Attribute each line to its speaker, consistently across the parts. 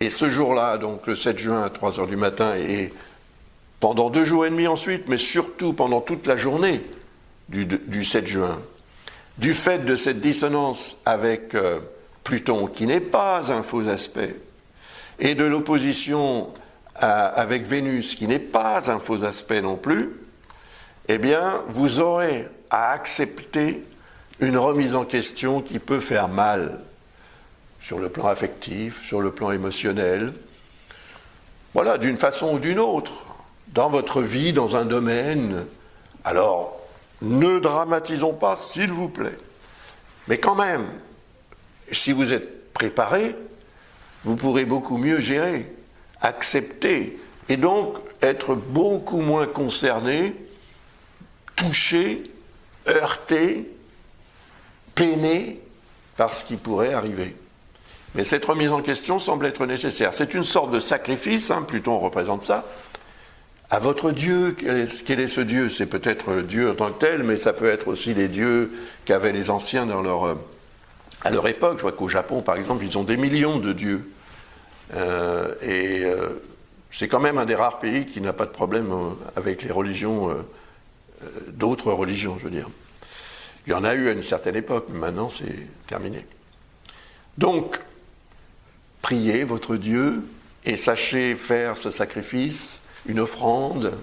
Speaker 1: Et ce jour-là, donc le 7 juin à 3 heures du matin, et pendant 2 jours et demi ensuite, mais surtout pendant toute la journée du 7 juin, du fait de cette dissonance avec Pluton, qui n'est pas un faux aspect, et de l'opposition avec Vénus, qui n'est pas un faux aspect non plus, eh bien, vous aurez à accepter une remise en question qui peut faire mal sur le plan affectif, sur le plan émotionnel, voilà, d'une façon ou d'une autre, dans votre vie, dans un domaine. Alors, ne dramatisons pas, s'il vous plaît. Mais quand même, si vous êtes préparé, vous pourrez beaucoup mieux gérer, accepter, et donc être beaucoup moins concerné, touché, heurté, peiné par ce qui pourrait arriver. Mais cette remise en question semble être nécessaire. C'est une sorte de sacrifice, Pluton représente ça, à votre Dieu. Quel est ce Dieu? C'est peut-être Dieu en tant que tel, mais ça peut être aussi les dieux qu'avaient les anciens à leur époque. Je vois qu'au Japon, par exemple, ils ont des millions de dieux. C'est quand même un des rares pays qui n'a pas de problème avec les religions, d'autres religions, je veux dire. Il y en a eu à une certaine époque, mais maintenant c'est terminé. Donc, priez votre Dieu et sachez faire ce sacrifice, une offrande,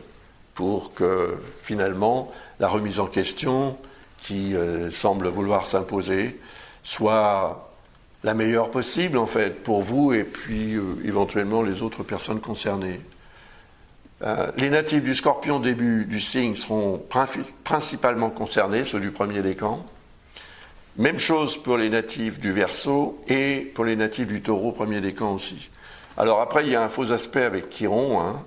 Speaker 1: pour que finalement la remise en question qui semble vouloir s'imposer soit la meilleure possible en fait pour vous et puis éventuellement les autres personnes concernées. Les natifs du Scorpion début du signe seront principalement concernés, ceux du premier décan. Même chose pour les natifs du Verseau et pour les natifs du Taureau premier décan aussi. Alors après, il y a un faux aspect avec Chiron,